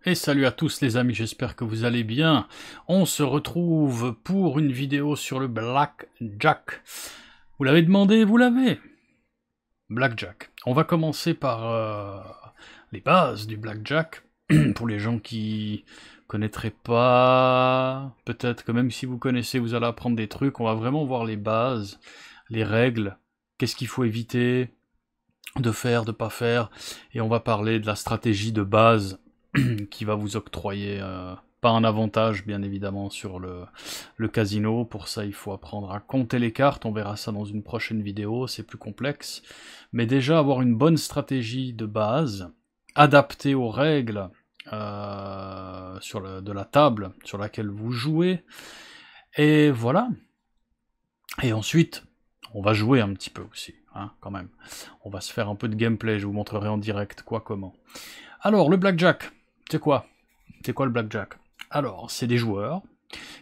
Et salut à tous les amis, j'espère que vous allez bien. On se retrouve pour une vidéo sur le Blackjack. Vous l'avez demandé, vous l'avez. Blackjack. On va commencer par les bases du Blackjack. Pour les gens qui connaîtraient pas, peut-être que même si vous connaissez, vous allez apprendre des trucs. On va vraiment voir les bases, les règles, qu'est-ce qu'il faut éviter de faire, de pas faire. Et on va parler de la stratégie de base qui va vous octroyer pas un avantage bien évidemment sur le casino. Pour ça il faut apprendre à compter les cartes, on verra ça dans une prochaine vidéo, c'est plus complexe. Mais déjà avoir une bonne stratégie de base, adaptée aux règles de la table sur laquelle vous jouez, et voilà. Et ensuite, on va jouer un petit peu aussi, hein, quand même. On va se faire un peu de gameplay, je vous montrerai en direct quoi, comment. Alors, le blackjack, c'est quoi? C'est quoi le blackjack? Alors, c'est des joueurs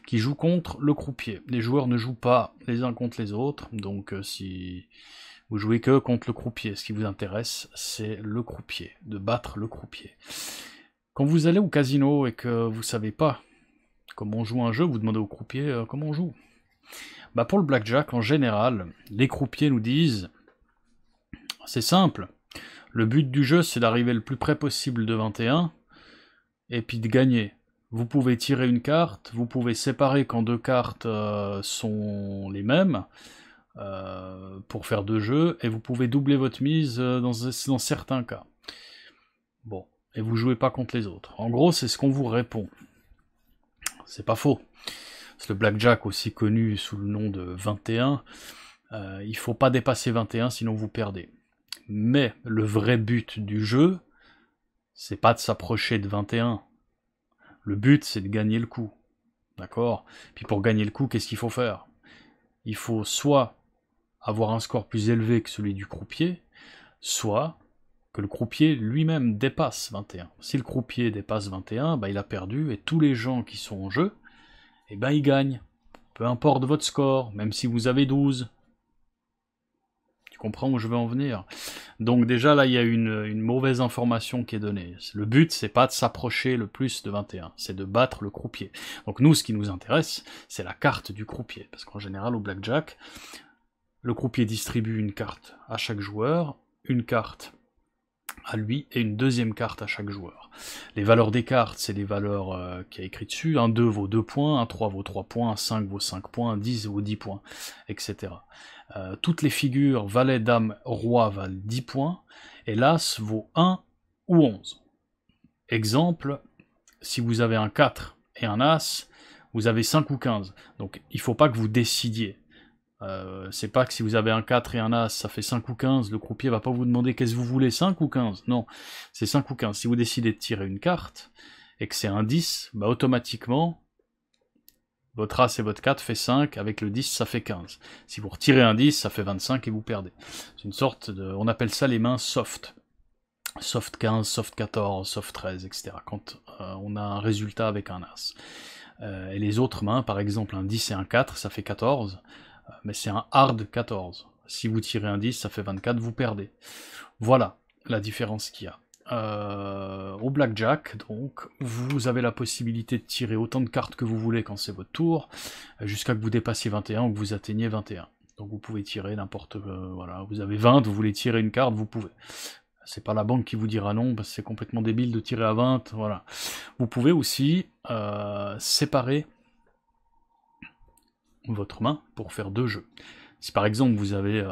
qui jouent contre le croupier. Les joueurs ne jouent pas les uns contre les autres, donc si vous jouez que contre le croupier, ce qui vous intéresse, c'est le croupier, de battre le croupier. Quand vous allez au casino et que vous savez pas comment on joue un jeu, vous demandez au croupier comment on joue. Bah pour le blackjack, en général, les croupiers nous disent « c'est simple, le but du jeu, c'est d'arriver le plus près possible de 21, et puis de gagner. Vous pouvez tirer une carte, vous pouvez séparer quand deux cartes sont les mêmes, pour faire deux jeux, et vous pouvez doubler votre mise dans certains cas. Bon, et vous jouez pas contre les autres. En gros, c'est ce qu'on vous répond. C'est pas faux. C'est le blackjack, aussi connu sous le nom de 21, il faut pas dépasser 21, sinon vous perdez. Mais le vrai but du jeu, c'est pas de s'approcher de 21. Le but, c'est de gagner le coup. D'accord? Puis pour gagner le coup, qu'est-ce qu'il faut faire? Il faut soit avoir un score plus élevé que celui du croupier, soit que le croupier lui-même dépasse 21. Si le croupier dépasse 21, bah il a perdu, et tous les gens qui sont en jeu, eh ben ils gagnent. Peu importe votre score, même si vous avez 12. Tu comprends où je veux en venir? Donc déjà là il y a une mauvaise information qui est donnée. Le but c'est pas de s'approcher le plus de 21, c'est de battre le croupier. Donc nous ce qui nous intéresse c'est la carte du croupier, parce qu'en général au blackjack, le croupier distribue une carte à chaque joueur, une carte à lui et une deuxième carte à chaque joueur. Les valeurs des cartes, c'est les valeurs qu'il y a écrit dessus. Un 2 vaut 2 points, un 3 vaut 3 points, un 5 vaut 5 points, un 10 vaut 10 points, etc. Toutes les figures, valet, dame, roi valent 10 points, et l'as vaut 1 ou 11. Exemple, si vous avez un 4 et un as, vous avez 5 ou 15. Donc il ne faut pas que vous décidiez. C'est pas que si vous avez un 4 et un as, ça fait 5 ou 15, le croupier va pas vous demander qu'est-ce que vous voulez, 5 ou 15. Non, c'est 5 ou 15. Si vous décidez de tirer une carte, et que c'est un 10, bah automatiquement, votre as et votre 4 fait 5, avec le 10 ça fait 15. Si vous retirez un 10, ça fait 25 et vous perdez. C'est une sorte de... on appelle ça les mains soft. Soft 15, soft 14, soft 13, etc. Quand on a un résultat avec un as. Et les autres mains, par exemple un 10 et un 4, ça fait 14. Mais c'est un hard 14. Si vous tirez un 10, ça fait 24, vous perdez. Voilà la différence qu'il y a. Au blackjack, donc, vous avez la possibilité de tirer autant de cartes que vous voulez quand c'est votre tour, jusqu'à que vous dépassiez 21 ou que vous atteigniez 21. Donc vous pouvez tirer n'importe... voilà, vous avez 20, vous voulez tirer une carte, vous pouvez. C'est pas la banque qui vous dira non, parce que c'est complètement débile de tirer à 20, voilà. Vous pouvez aussi séparer votre main pour faire deux jeux. Si par exemple vous avez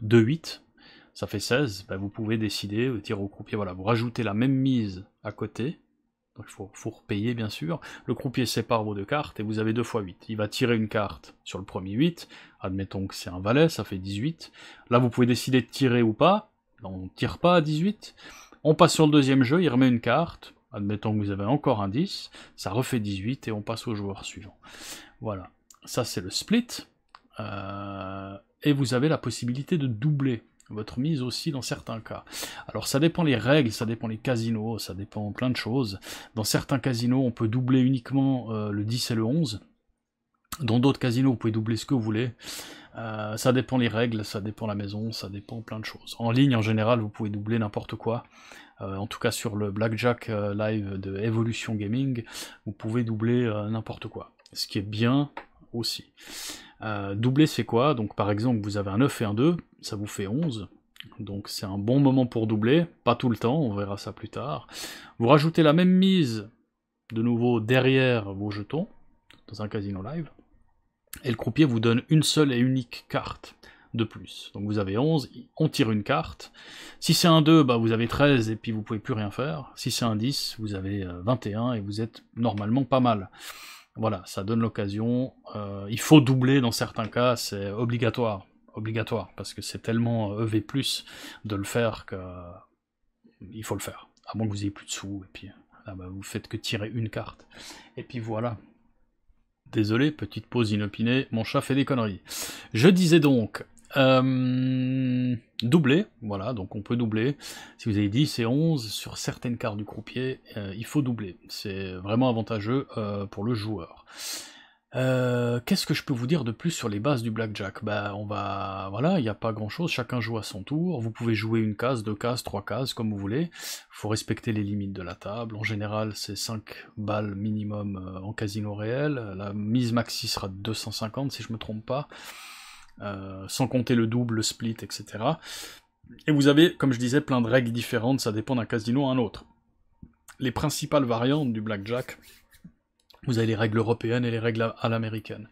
2-8, ça fait 16, bah vous pouvez décider de tirer au croupier, voilà, vous rajoutez la même mise à côté, donc il faut repayer bien sûr, le croupier sépare vos deux cartes et vous avez 2 fois 8. Il va tirer une carte sur le premier 8, admettons que c'est un valet, ça fait 18, là vous pouvez décider de tirer ou pas, on ne tire pas à 18, on passe sur le deuxième jeu, il remet une carte, admettons que vous avez encore un 10, ça refait 18 et on passe au joueur suivant. Voilà. Ça c'est le split, et vous avez la possibilité de doubler votre mise aussi dans certains cas. Alors ça dépend les règles, ça dépend les casinos, ça dépend plein de choses. Dans certains casinos, on peut doubler uniquement le 10 et le 11, Dans d'autres casinos, vous pouvez doubler ce que vous voulez. Ça dépend les règles, ça dépend la maison, ça dépend plein de choses. En ligne, en général, vous pouvez doubler n'importe quoi. En tout cas, sur le Blackjack live de Evolution Gaming, vous pouvez doubler n'importe quoi. Ce qui est bien aussi. Doubler, c'est quoi? Donc, par exemple, vous avez un 9 et un 2, ça vous fait 11. Donc, c'est un bon moment pour doubler. Pas tout le temps, on verra ça plus tard. Vous rajoutez la même mise, de nouveau, derrière vos jetons, dans un casino live. Et le croupier vous donne une seule et unique carte de plus. Donc vous avez 11, on tire une carte. Si c'est un 2, bah vous avez 13 et puis vous pouvez plus rien faire. Si c'est un 10, vous avez 21 et vous êtes normalement pas mal. Voilà, ça donne l'occasion. Il faut doubler dans certains cas, c'est obligatoire. Obligatoire, parce que c'est tellement EV+, de le faire que il faut le faire. À moins que vous ayez plus de sous, et puis là, bah, vous faites que tirer une carte. Et puis voilà. Désolé, petite pause inopinée, mon chat fait des conneries. Je disais donc, doubler, voilà, donc on peut doubler. Si vous avez 10 et 11, sur certaines cartes du croupier, il faut doubler. C'est vraiment avantageux pour le joueur. Qu'est-ce que je peux vous dire de plus sur les bases du blackjack? Bah voilà, il n'y a pas grand chose, chacun joue à son tour, vous pouvez jouer une case, 2 cases, 3 cases, comme vous voulez, faut respecter les limites de la table, en général c'est 5 balles minimum en casino réel, la mise maxi sera de 250 si je me trompe pas, sans compter le double, le split, etc. Et vous avez, comme je disais, plein de règles différentes, ça dépend d'un casino à un autre. Les principales variantes du blackjack, vous avez les règles européennes et les règles à l'américaine.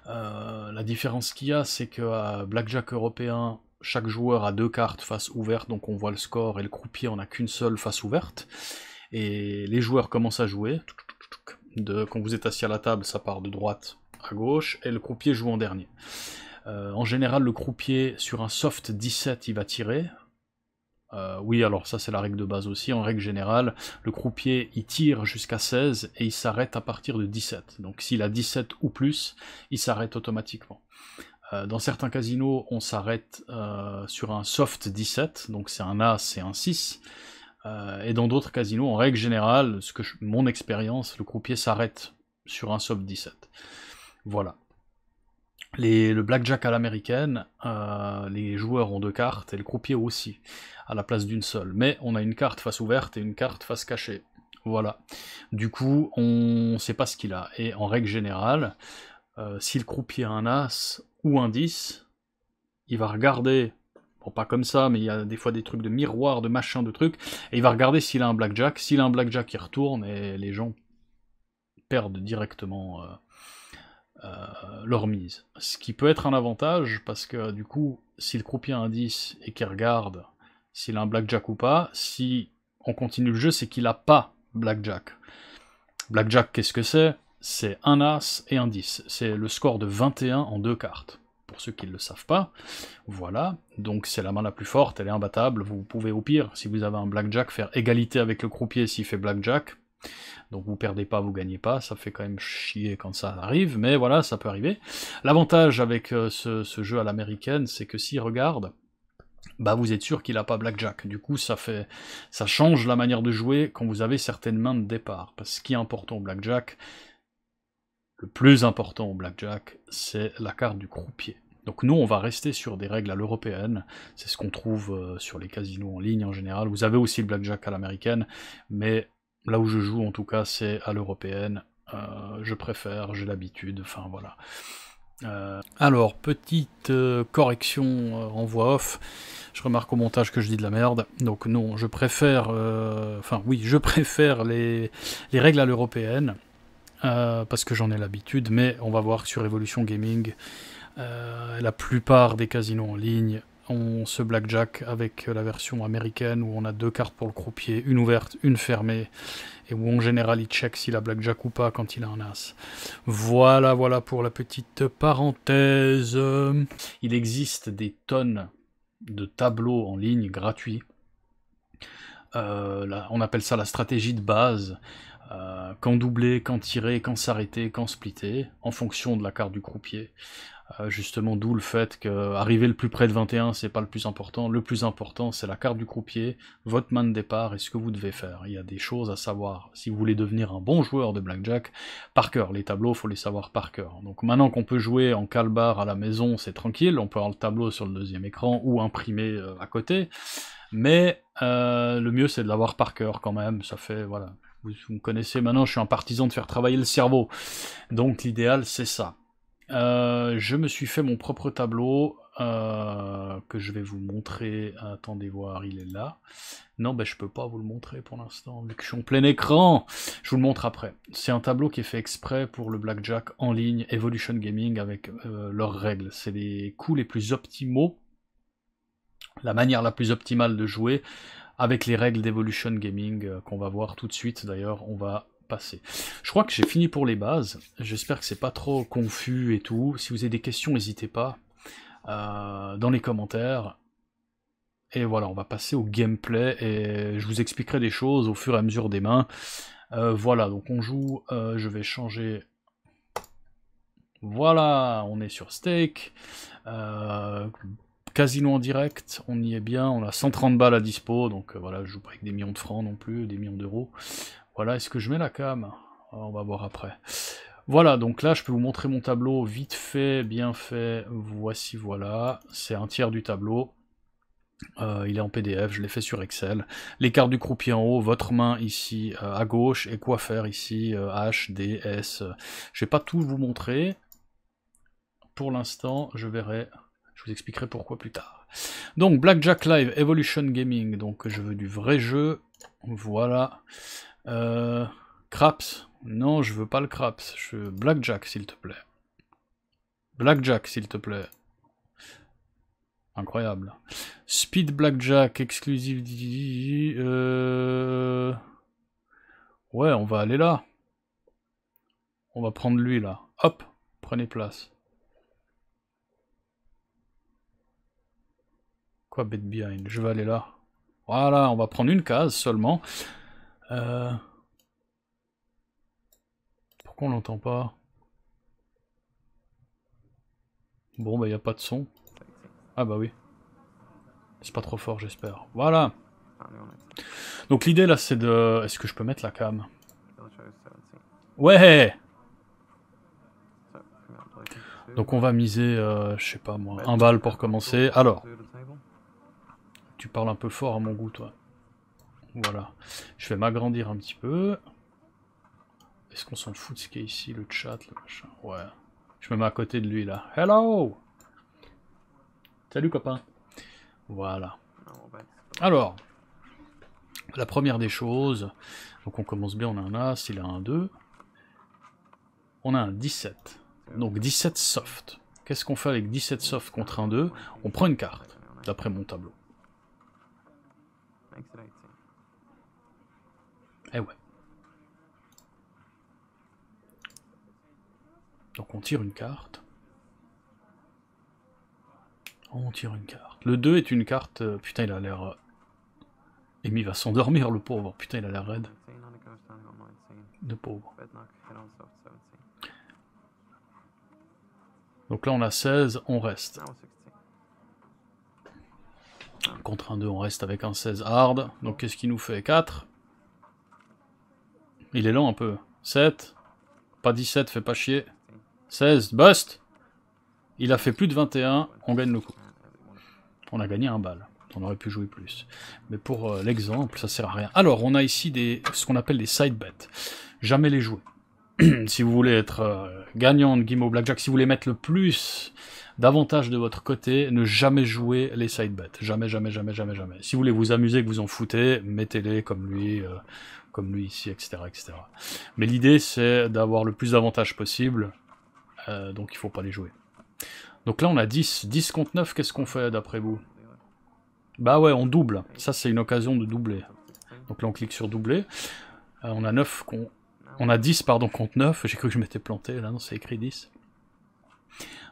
La différence qu'il y a, c'est qu'à Blackjack européen, chaque joueur a 2 cartes face ouverte, donc on voit le score, et le croupier en a qu'une seule face ouverte. Et les joueurs commencent à jouer. Quand vous êtes assis à la table, ça part de droite à gauche, et le croupier joue en dernier. En général, le croupier, sur un soft 17, il va tirer. Oui, alors ça c'est la règle de base aussi. En règle générale, le croupier il tire jusqu'à 16 et il s'arrête à partir de 17. Donc s'il a 17 ou plus, il s'arrête automatiquement. Dans certains casinos, on s'arrête sur un soft 17, donc c'est un As et un 6. Et dans d'autres casinos, en règle générale, mon expérience, le croupier s'arrête sur un soft 17. Voilà. Le blackjack à l'américaine, les joueurs ont 2 cartes et le croupier aussi, à la place d'une seule. Mais on a une carte face ouverte et une carte face cachée. Voilà. Du coup, on sait pas ce qu'il a. Et en règle générale, si le croupier a un As ou un 10, il va regarder, bon pas comme ça, mais il y a des fois des trucs de miroir, de machin, de trucs, et il va regarder s'il a un blackjack. S'il a un blackjack, il retourne et les gens perdent directement leur mise. Ce qui peut être un avantage, parce que du coup, si le croupier a un 10 et qu'il regarde s'il a un blackjack ou pas, si on continue le jeu, c'est qu'il a pas blackjack. Blackjack, qu'est-ce que c'est? C'est un As et un 10. C'est le score de 21 en 2 cartes. Pour ceux qui ne le savent pas, voilà, donc c'est la main la plus forte, elle est imbattable, vous pouvez au pire, si vous avez un blackjack, faire égalité avec le croupier s'il fait blackjack, donc vous perdez pas, vous gagnez pas, ça fait quand même chier quand ça arrive, mais voilà, ça peut arriver. L'avantage avec ce jeu à l'américaine, c'est que s'il regarde, bah vous êtes sûr qu'il a pas blackjack. Du coup, ça change la manière de jouer quand vous avez certaines mains de départ. Parce que ce qui est important au blackjack, le plus important au blackjack, c'est la carte du croupier. Donc nous, on va rester sur des règles à l'européenne, c'est ce qu'on trouve sur les casinos en ligne en général. Vous avez aussi le blackjack à l'américaine, mais là où je joue en tout cas, c'est à l'européenne. Je préfère, j'ai l'habitude, enfin voilà. Alors, petite correction en voix off, je remarque au montage que je dis de la merde, donc non, je préfère, je préfère les règles à l'européenne, parce que j'en ai l'habitude, mais on va voir que sur Evolution Gaming, la plupart des casinos en ligne ont ce blackjack avec la version américaine, où on a 2 cartes pour le croupier, une ouverte, une fermée, et où en général il check s'il a blackjack ou pas quand il a un As. Voilà pour la petite parenthèse. Il existe des tonnes de tableaux en ligne gratuits. On appelle ça la stratégie de base. Quand doubler, quand tirer, quand s'arrêter, quand splitter, en fonction de la carte du croupier. Justement, d'où le fait que arriver le plus près de 21, c'est pas le plus important. Le plus important, c'est la carte du croupier, votre main de départ et ce que vous devez faire. Il y a des choses à savoir. Si vous voulez devenir un bon joueur de blackjack, par cœur. Les tableaux, faut les savoir par cœur. Donc maintenant qu'on peut jouer en calbar à la maison, c'est tranquille. On peut avoir le tableau sur le deuxième écran ou imprimé à côté. Mais le mieux, c'est de l'avoir par cœur quand même. Ça fait, voilà. Vous me connaissez maintenant, je suis un partisan de faire travailler le cerveau. Donc l'idéal, c'est ça. Je me suis fait mon propre tableau que je vais vous montrer. Attendez voir, il est là. Non, ben je peux pas vous le montrer pour l'instant, vu que je suis en plein écran. Je vous le montre après. C'est un tableau qui est fait exprès pour le blackjack en ligne, Evolution Gaming, avec leurs règles. C'est les coups les plus optimaux, la manière la plus optimale de jouer, avec les règles d'Evolution Gaming qu'on va voir tout de suite. D'ailleurs, on va passer. Je crois que j'ai fini pour les bases. J'espère que c'est pas trop confus et tout. Si vous avez des questions, n'hésitez pas dans les commentaires. Et voilà, on va passer au gameplay et je vous expliquerai des choses au fur et à mesure des mains. Voilà, donc on joue. Je vais changer. Voilà, on est sur stake. Casino en direct, on y est bien. On a 130 balles à dispo, donc voilà, je joue pas avec des millions de francs non plus, des millions d'euros. Voilà, est-ce que je mets la cam? On va voir après. Voilà, donc là, je peux vous montrer mon tableau vite fait, bien fait. Voici, voilà. C'est un tiers du tableau. Il est en PDF, je l'ai fait sur Excel. Les cartes du croupier en haut, votre main ici à gauche, et quoi faire ici, H, D, S. Je vais pas tout vous montrer. Pour l'instant, je verrai. Je vous expliquerai pourquoi plus tard. Donc, Blackjack Live, Evolution Gaming. Donc, je veux du vrai jeu. Voilà. Craps. Non, je veux pas le craps. Je veux Blackjack, s'il te plaît. Blackjack, s'il te plaît. Incroyable. Speed Blackjack, exclusive. Ouais, on va aller là. On va prendre lui, là. Hop, prenez place. Quoi, bet behind? Je vais aller là. Voilà, on va prendre une case seulement. Pourquoi on l'entend pas? Bon, bah, y a pas de son. Ah bah oui. C'est pas trop fort, j'espère. Voilà. Donc l'idée, là, c'est de... Est-ce que je peux mettre la cam? Ouais. Donc on va miser, je sais pas moi, 1 balle pour commencer. Alors, tu parles un peu fort à mon goût, toi. Voilà. Je vais m'agrandir un petit peu. Est-ce qu'on s'en fout de ce qui est ici, le chat, le machin? Ouais. Je me mets à côté de lui, là. Hello! Salut, copain. Voilà. Alors, la première des choses, donc on commence bien, on a un As, il a un 2. On a un 17. Donc 17 soft. Qu'est-ce qu'on fait avec 17 soft contre un 2? On prend une carte, d'après mon tableau. Eh ouais. Donc on tire une carte. On tire une carte. Le 2 est une carte... putain, il a l'air... Amy va s'endormir, le pauvre. Putain, il a l'air raide. De pauvre. Donc là, on a 16, on reste. Contre un 2, on reste avec un 16 hard. Donc qu'est-ce qu'il nous fait? 4. Il est lent un peu. 7. Pas 17, fait pas chier. 16, bust. Il a fait plus de 21, on gagne le coup. On a gagné un bal. On aurait pu jouer plus. Mais pour l'exemple, ça sert à rien. Alors, on a ici ce qu'on appelle des side bets. Jamais les jouer. Si vous voulez être gagnant de game au blackjack, si vous voulez mettre le plus d'avantages de votre côté, ne jamais jouer les side bets. Jamais, jamais, jamais, jamais, jamais. Si vous voulez vous amuser, que vous en foutez, mettez-les comme lui ici, etc., etc. Mais l'idée, c'est d'avoir le plus d'avantages possible. Donc il faut pas les jouer. Donc là, on a 10. 10 contre 9, qu'est-ce qu'on fait d'après vous? Bah ouais, on double. Ça, c'est une occasion de doubler. Donc là, on clique sur doubler. On a 9 on a 10 pardon contre 9. J'ai cru que je m'étais planté. Là, non, c'est écrit 10.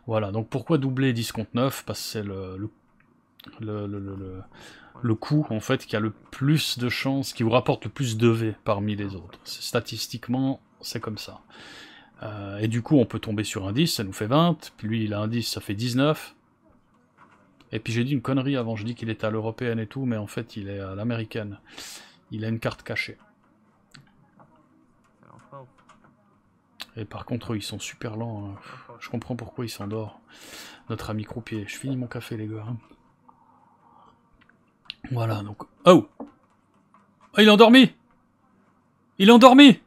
Voilà, donc pourquoi doubler 10 contre 9? Parce que c'est le coup, en fait, qui a le plus de chances, qui vous rapporte le plus de V parmi les autres. Statistiquement, c'est comme ça. Et du coup, on peut tomber sur un 10, ça nous fait 20. Puis lui, il a un 10, ça fait 19. Et puis j'ai dit une connerie avant, je dis qu'il était à l'européenne et tout, mais en fait, il est à l'américaine. Il a une carte cachée. Et par contre, eux, ils sont super lents. Hein. Je comprends pourquoi ils s'endorment. Notre ami croupier. Je finis mon café, les gars. Voilà, donc... Oh! Oh, il est endormi! Il est endormi!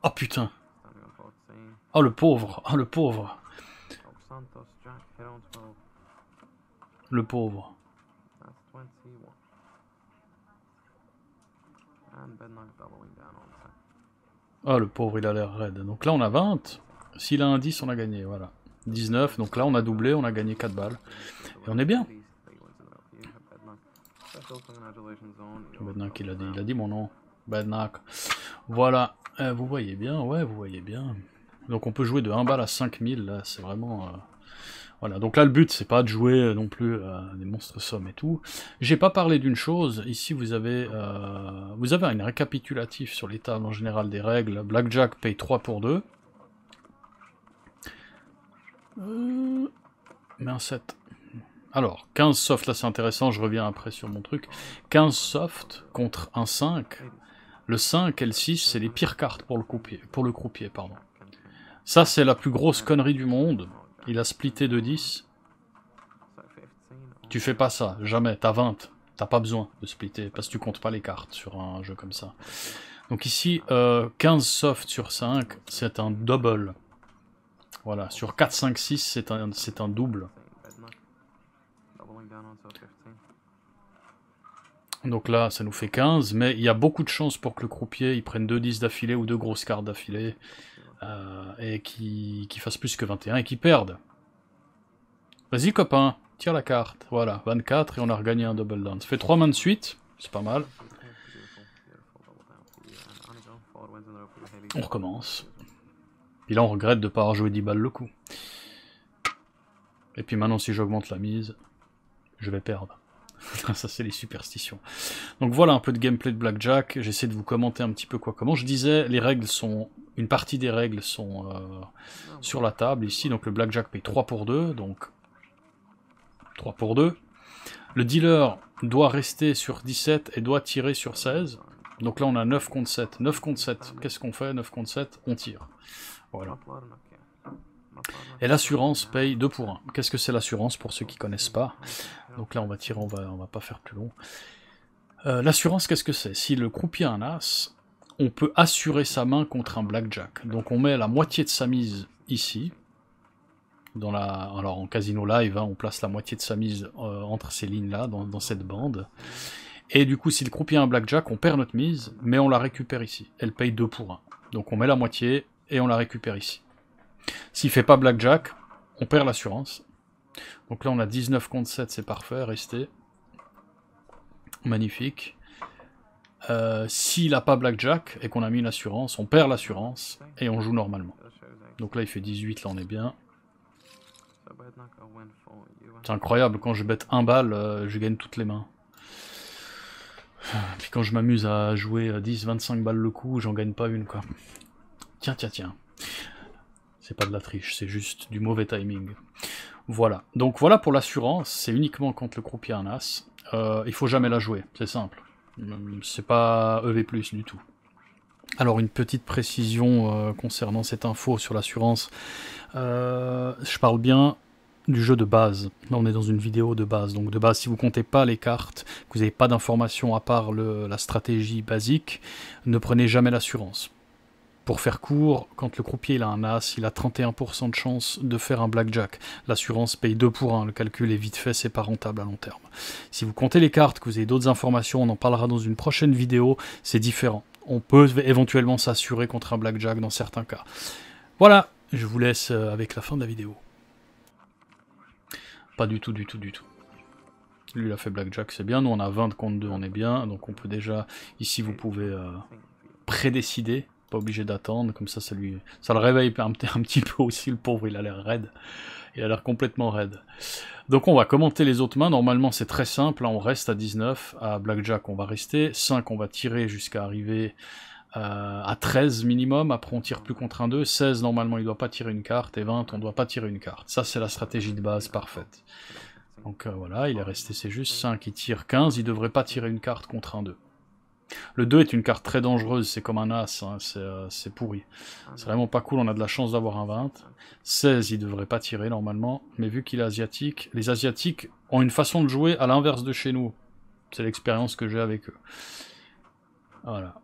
Oh putain! Oh le pauvre! Oh le pauvre! Le pauvre. Oh le pauvre, il a l'air raide. Donc là on a 20. S'il a un 10, on a gagné, voilà. 19, donc là on a doublé, on a gagné 4 balles. Et on est bien. Badnak, il a dit mon nom. Badnak. Voilà. Vous voyez bien, ouais, vous voyez bien. Donc on peut jouer de 1 balle à 5000, là, c'est vraiment... Voilà, donc là le but c'est pas de jouer non plus des monstres sommes et tout. J'ai pas parlé d'une chose, ici vous avez un récapitulatif sur les tables en général des règles. Blackjack paye 3 pour 2. Mais un 7. Alors, 15 soft, là c'est intéressant, je reviens après sur mon truc. 15 soft contre un 5. Le 5 et le 6, c'est les pires cartes pour le croupier, pardon. Ça c'est la plus grosse connerie du monde. Il a splitté de 10. Tu fais pas ça, jamais, t'as 20. T'as pas besoin de splitter, parce que tu comptes pas les cartes sur un jeu comme ça. Donc ici, 15 soft sur 5, c'est un double. Voilà, sur 4, 5, 6, c'est un double. Donc là, ça nous fait 15, mais il y a beaucoup de chances pour que le croupier il prenne 2 10 d'affilée ou 2 grosses cartes d'affilée. Et qui fasse plus que 21 et qui perde. Vas-y copain, tire la carte. Voilà, 24 et on a regagné un double down. Ça fait 3 mains de suite, c'est pas mal. On recommence. Puis là on regrette de ne pas avoir joué 10 balles le coup. Et puis maintenant si j'augmente la mise, je vais perdre. Ça c'est les superstitions. Donc voilà un peu de gameplay de Blackjack, j'essaie de vous commenter un petit peu quoi comment. Je disais, les règles sont... Une partie des règles sont sur la table ici, donc le Blackjack paye 3 pour 2, donc 3 pour 2. Le dealer doit rester sur 17 et doit tirer sur 16. Donc là on a 9 contre 7. 9 contre 7, qu'est-ce qu'on fait? 9 contre 7, on tire. Voilà. Et l'assurance paye 2 pour 1. Qu'est-ce que c'est l'assurance pour ceux qui ne connaissent pas? Donc là on va tirer, on va pas faire plus long. L'assurance, qu'est-ce que c'est? Si le croupier a un as, on peut assurer sa main contre un blackjack. Donc on met la moitié de sa mise ici. Alors en casino live, hein, on place la moitié de sa mise entre ces lignes-là, dans cette bande. Et du coup, si le croupier a un blackjack, on perd notre mise, mais on la récupère ici. Elle paye 2 pour 1. Donc on met la moitié et on la récupère ici. S'il fait pas blackjack, on perd l'assurance. Donc là on a 19 contre 7, c'est parfait, restez. Magnifique. S'il n'a pas blackjack et qu'on a mis une assurance, on perd l'assurance et on joue normalement. Donc là il fait 18, là on est bien. C'est incroyable, quand je bête 1 balle, je gagne toutes les mains. Puis quand je m'amuse à jouer 10-25 balles le coup, j'en gagne pas une quoi. Tiens, tiens, tiens. C'est pas de la triche, c'est juste du mauvais timing. Voilà, donc voilà pour l'assurance, c'est uniquement quand le croupier a un as. Il faut jamais la jouer, c'est simple. C'est pas EV+, du tout. Alors une petite précision concernant cette info sur l'assurance. Je parle bien du jeu de base. Là on est dans une vidéo de base. Donc de base, si vous comptez pas les cartes, que vous n'avez pas d'informations à part la stratégie basique, ne prenez jamais l'assurance. Pour faire court, quand le croupier il a un as, il a 31% de chance de faire un blackjack. L'assurance paye 2 pour 1, le calcul est vite fait, c'est pas rentable à long terme. Si vous comptez les cartes, que vous avez d'autres informations, on en parlera dans une prochaine vidéo, c'est différent. On peut éventuellement s'assurer contre un blackjack dans certains cas. Voilà, je vous laisse avec la fin de la vidéo. Pas du tout, du tout, du tout. Lui il a fait blackjack, c'est bien, nous on a 20 contre 2, on est bien, donc on peut déjà, ici vous pouvez prédécider. Pas obligé d'attendre, comme ça, ça le réveille un petit peu aussi, le pauvre, il a l'air raide. Il a l'air complètement raide. Donc on va commenter les autres mains, normalement c'est très simple, là on reste à 19, à Blackjack on va rester, 5 on va tirer jusqu'à arriver à 13 minimum, après on tire plus contre un 2, 16 normalement il doit pas tirer une carte, et 20 on doit pas tirer une carte. Ça c'est la stratégie de base parfaite. Donc voilà, il est resté, c'est juste 5, il tire 15, il devrait pas tirer une carte contre un 2. Le 2 est une carte très dangereuse, c'est comme un as, hein, c'est pourri. C'est vraiment pas cool, on a de la chance d'avoir un 20. 16, il devrait pas tirer normalement, mais vu qu'il est asiatique, les asiatiques ont une façon de jouer à l'inverse de chez nous. C'est l'expérience que j'ai avec eux. Voilà.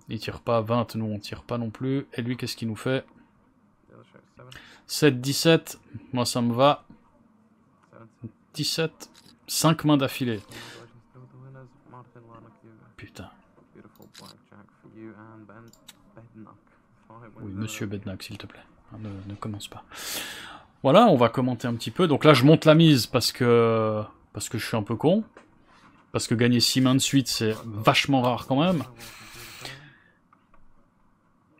Il tire pas 20, nous on tire pas non plus. Et lui, qu'est-ce qu'il nous fait? 7, 17, moi ça me va. 17, 5 mains d'affilée. Putain. Oui, monsieur Bednack, s'il te plaît. Ne commence pas. Voilà, on va commenter un petit peu. Donc là, je monte la mise parce que je suis un peu con. Parce que gagner 6 mains de suite, c'est vachement rare quand même.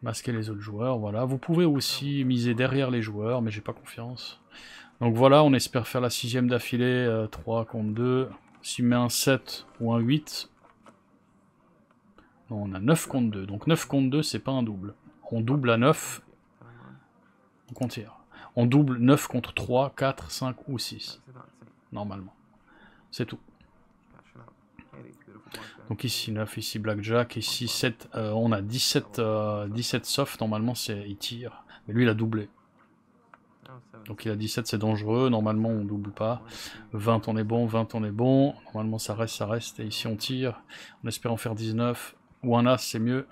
Masquer les autres joueurs, voilà. Vous pouvez aussi miser derrière les joueurs, mais j'ai pas confiance. Donc voilà, on espère faire la 6ème d'affilée, 3 contre 2. S'il met un 7 ou un 8... Non, on a 9 contre 2. Donc 9 contre 2, c'est pas un double. On double à 9. Donc on tire. On double 9 contre 3, 4, 5 ou 6. Normalement. C'est tout. Donc ici 9, ici Blackjack, ici 7. On a 17 soft, normalement il tire. Mais lui il a doublé. Donc il a 17, c'est dangereux. Normalement on double pas. 20 on est bon, 20 on est bon. Normalement ça reste. Et ici on tire. On espère en faire 19. Ou un as, c'est mieux.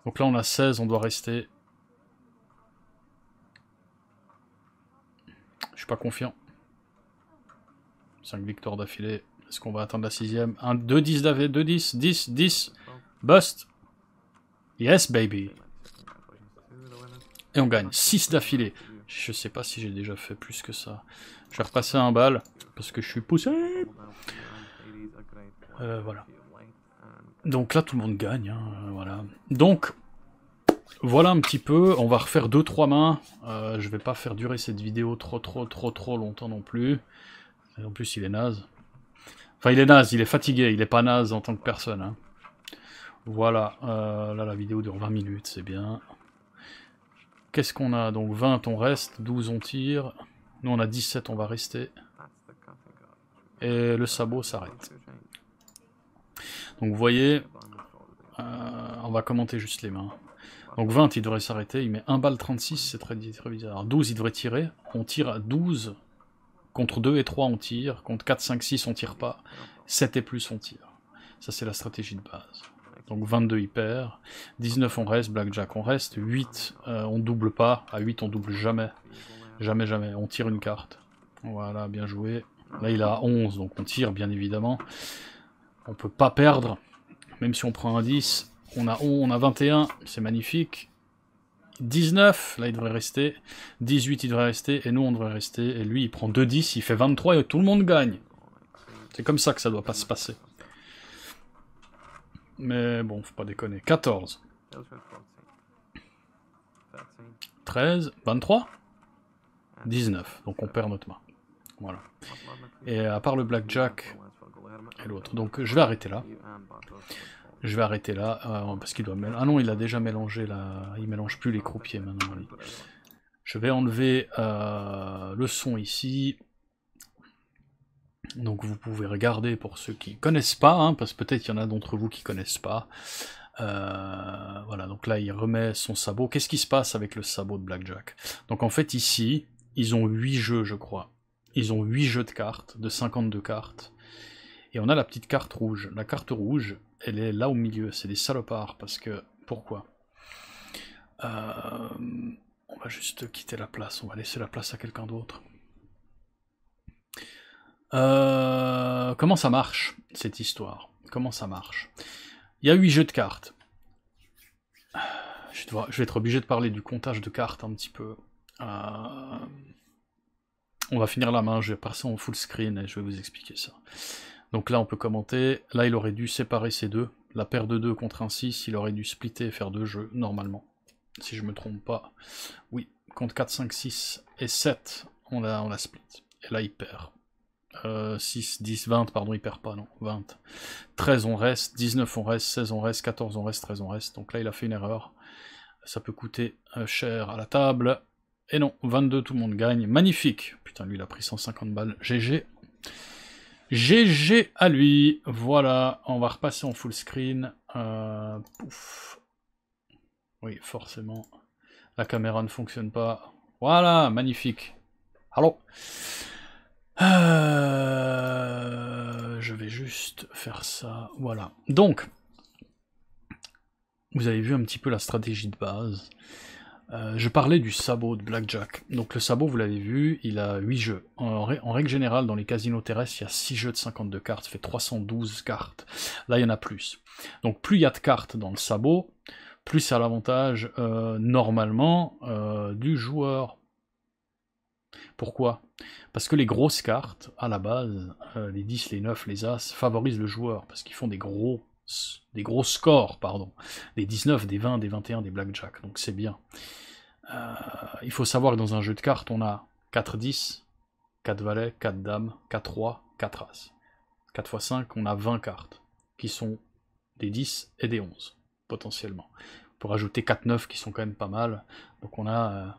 Donc là on a 16, on doit rester. Je suis pas confiant. 5 victoires d'affilée. Est-ce qu'on va atteindre la 6ème? 1, 2, 10 d'affilée, 2, 10, 10, 10. Bust. Yes, baby. Et on gagne. 6 d'affilée. Je sais pas si j'ai déjà fait plus que ça. Je vais repasser un bal, parce que je suis poussé. Voilà. Donc là, tout le monde gagne. Hein, voilà. Donc, voilà un petit peu. On va refaire 2-3 mains. Je vais pas faire durer cette vidéo trop longtemps non plus. Et en plus, il est naze. Enfin, il est naze, il est fatigué. Il est pas naze en tant que personne. Hein. Voilà. Là, la vidéo dure 20 minutes, c'est bien. Qu'est-ce qu'on a? Donc 20, on reste. 12, on tire. Nous, on a 17, on va rester. Et le sabot s'arrête. Donc vous voyez, on va commenter juste les mains. Donc 20, il devrait s'arrêter, il met 1 balle 36, c'est très bizarre. 12, il devrait tirer, on tire à 12, contre 2 et 3 on tire, contre 4, 5, 6 on tire pas, 7 et plus on tire. Ça c'est la stratégie de base. Donc 22 il perd, 19 on reste, Blackjack on reste, 8 on double pas, à 8 on double jamais, jamais, on tire une carte. Voilà, bien joué. Là il a 11, donc on tire bien évidemment. On peut pas perdre, même si on prend un 10. On a 21, c'est magnifique. 19, là il devrait rester. 18 il devrait rester, et nous on devrait rester. Et lui il prend 2-10, il fait 23 et tout le monde gagne. C'est comme ça que ça doit pas se passer. Mais bon, faut pas déconner. 14. 13, 23 19, donc on perd notre main. Voilà. Et à part le Blackjack et l'autre. Donc je vais arrêter là. Je vais arrêter là, parce qu'il doit mélanger. Ah non, il a déjà mélangé là. Il mélange plus les croupiers maintenant. Lui. Je vais enlever le son ici. Donc vous pouvez regarder pour ceux qui connaissent pas, hein, parce que peut-être il y en a d'entre vous qui connaissent pas. Voilà, donc là il remet son sabot. Qu'est-ce qui se passe avec le sabot de Blackjack? Donc en fait ici, ils ont 8 jeux je crois. Ils ont 8 jeux de cartes, de 52 cartes. Et on a la petite carte rouge. La carte rouge, elle est là au milieu. C'est des salopards, parce que... Pourquoi? On va juste quitter la place. On va laisser la place à quelqu'un d'autre. Comment ça marche, cette histoire? Comment ça marche? Il y a 8 jeux de cartes. Je vais être obligé de parler du comptage de cartes un petit peu. On va finir la main, je vais passer en full screen et je vais vous expliquer ça. Donc là on peut commenter, là il aurait dû séparer ces deux, la paire de 2 contre un 6, il aurait dû splitter et faire 2 jeux, normalement. Si je me trompe pas. Oui, contre 4, 5, 6 et 7, on la split. Et là il perd. 6, 10, 20, pardon, il perd pas, non, 20. 13 on reste, 19 on reste, 16 on reste, 14 on reste, 13 on reste. Donc là il a fait une erreur. Ça peut coûter cher à la table. Et non, 22, tout le monde gagne. Magnifique. Putain, lui il a pris 150 balles. GG. GG à lui. Voilà, on va repasser en full screen. Pouf. Oui, forcément. La caméra ne fonctionne pas. Voilà, magnifique. Allô. Je vais juste faire ça. Voilà. Donc, vous avez vu un petit peu la stratégie de base. Je parlais du sabot de Blackjack. Donc le sabot, vous l'avez vu, il a 8 jeux. En règle générale, dans les casinos terrestres, il y a 6 jeux de 52 cartes, ça fait 312 cartes. Là, il y en a plus. Donc plus il y a de cartes dans le sabot, plus c'est à l'avantage, normalement, du joueur. Pourquoi? Parce que les grosses cartes, à la base, les 10, les 9, les As, favorisent le joueur, parce qu'ils font des gros scores, pardon. Des 19, des 20, des 21, des blackjack, donc c'est bien. Il faut savoir que dans un jeu de cartes, on a 4 10, 4 valets, 4 dames, 4 rois, 4 as. 4 x 5, on a 20 cartes, qui sont des 10 et des 11, potentiellement. On peut rajouter 4 9 qui sont quand même pas mal, donc on a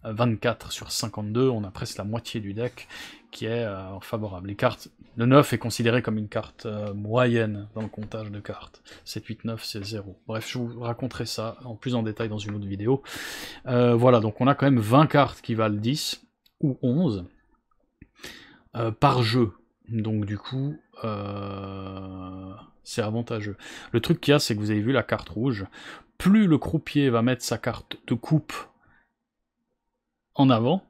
24 sur 52, on a presque la moitié du deck qui est favorable. Les cartes, le 9 est considéré comme une carte moyenne dans le comptage de cartes. 7, 8, 9, c'est 0. Bref, je vous raconterai ça en plus en détail dans une autre vidéo. Voilà, donc on a quand même 20 cartes qui valent 10 ou 11 par jeu. Donc du coup, c'est avantageux. Le truc qu'il y a, c'est que vous avez vu la carte rouge. Plus le croupier va mettre sa carte de coupe en avant,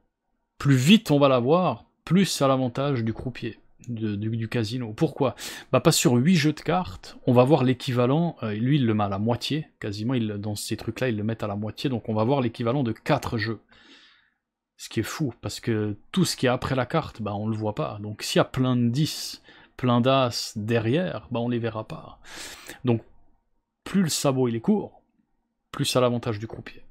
plus vite on va l'avoir, plus c'est à l'avantage du croupier, du casino. Pourquoi? Bah pas sur 8 jeux de cartes, on va voir l'équivalent, lui il le met à la moitié, quasiment, dans ces trucs-là, ils le mettent à la moitié, donc on va voir l'équivalent de 4 jeux. Ce qui est fou, parce que tout ce qui est après la carte, bah on le voit pas. Donc s'il y a plein de 10, plein d'as derrière, bah on les verra pas. Donc plus le sabot il est court, plus c'est à l'avantage du croupier.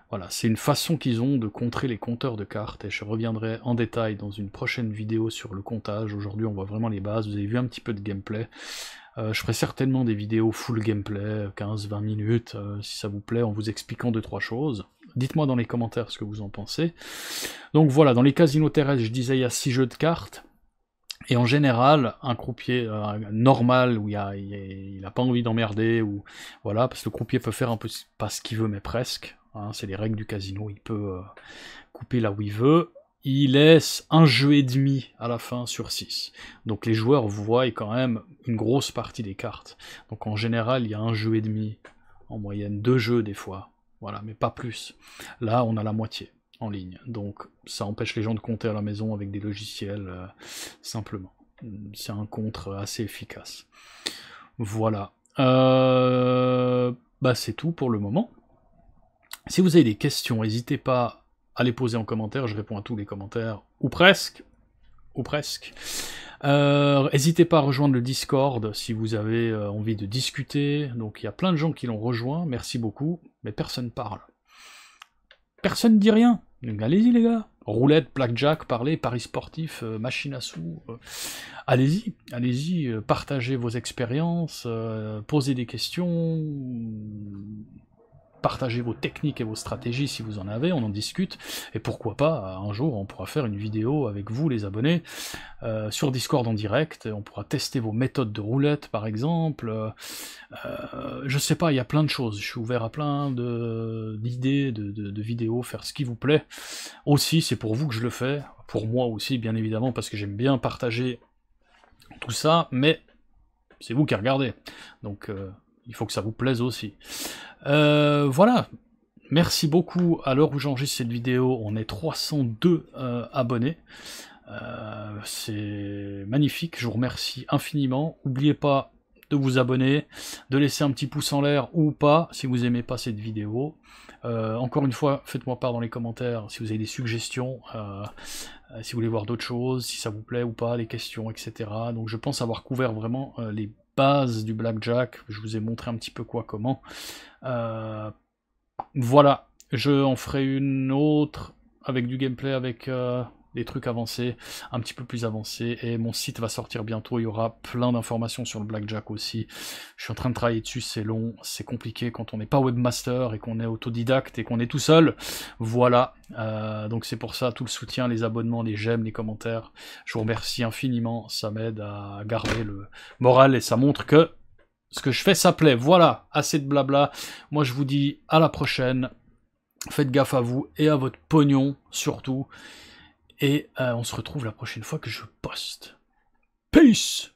Voilà, c'est une façon qu'ils ont de contrer les compteurs de cartes, et je reviendrai en détail dans une prochaine vidéo sur le comptage. Aujourd'hui on voit vraiment les bases, vous avez vu un petit peu de gameplay. Je ferai certainement des vidéos full gameplay, 15-20 minutes, si ça vous plaît, en vous expliquant 2-3 choses. Dites-moi dans les commentaires ce que vous en pensez. Donc voilà, dans les casinos terrestres, je disais il y a 6 jeux de cartes, et en général, un croupier normal, où il a pas envie d'emmerder, ou voilà, parce que le croupier peut faire un peu pas ce qu'il veut, mais presque. Hein, c'est les règles du casino, il peut couper là où il veut. Il laisse un jeu et demi à la fin sur 6. Donc les joueurs voient quand même une grosse partie des cartes. Donc en général, il y a un jeu et demi, en moyenne 2 jeux des fois. Voilà, mais pas plus. Là, on a la moitié en ligne. Donc ça empêche les gens de compter à la maison avec des logiciels, simplement. C'est un contre assez efficace. Voilà. Bah c'est tout pour le moment. Si vous avez des questions, n'hésitez pas à les poser en commentaire, je réponds à tous les commentaires, ou presque. N'hésitez pas à rejoindre le Discord si vous avez envie de discuter, donc il y a plein de gens qui l'ont rejoint, merci beaucoup, mais personne parle. Personne ne dit rien, donc allez-y les gars. Roulette, blackjack, parlez, paris sportif, machine à sous, allez-y, partagez vos expériences, posez des questions, partagez vos techniques et vos stratégies si vous en avez, on en discute, et pourquoi pas, un jour on pourra faire une vidéo avec vous les abonnés, sur Discord en direct, on pourra tester vos méthodes de roulette par exemple, je sais pas, il y a plein de choses, je suis ouvert à plein d'idées, de vidéos, faire ce qui vous plaît, aussi c'est pour vous que je le fais, pour moi aussi bien évidemment, parce que j'aime bien partager tout ça, mais c'est vous qui regardez, donc il faut que ça vous plaise aussi. Voilà, merci beaucoup, à l'heure où j'enregistre cette vidéo, on est 302 abonnés, c'est magnifique, je vous remercie infiniment, n'oubliez pas de vous abonner, de laisser un petit pouce en l'air ou pas, si vous aimez pas cette vidéo, encore une fois, faites-moi part dans les commentaires si vous avez des suggestions, si vous voulez voir d'autres choses, si ça vous plaît ou pas, les questions, etc. Donc je pense avoir couvert vraiment les bases du blackjack, je vous ai montré un petit peu quoi, comment. Voilà, je en ferai une autre avec du gameplay, avec des trucs avancés, un petit peu plus avancés, et mon site va sortir bientôt, il y aura plein d'informations sur le blackjack aussi. Je suis en train de travailler dessus, c'est long, c'est compliqué quand on n'est pas webmaster et qu'on est autodidacte et qu'on est tout seul. Voilà, donc c'est pour ça, tout le soutien, les abonnements, les j'aime, les commentaires, je vous remercie infiniment, ça m'aide à garder le moral et ça montre que ce que je fais ça plaît. Voilà, assez de blabla, moi je vous dis à la prochaine, faites gaffe à vous et à votre pognon surtout. Et on se retrouve la prochaine fois que je poste. Peace!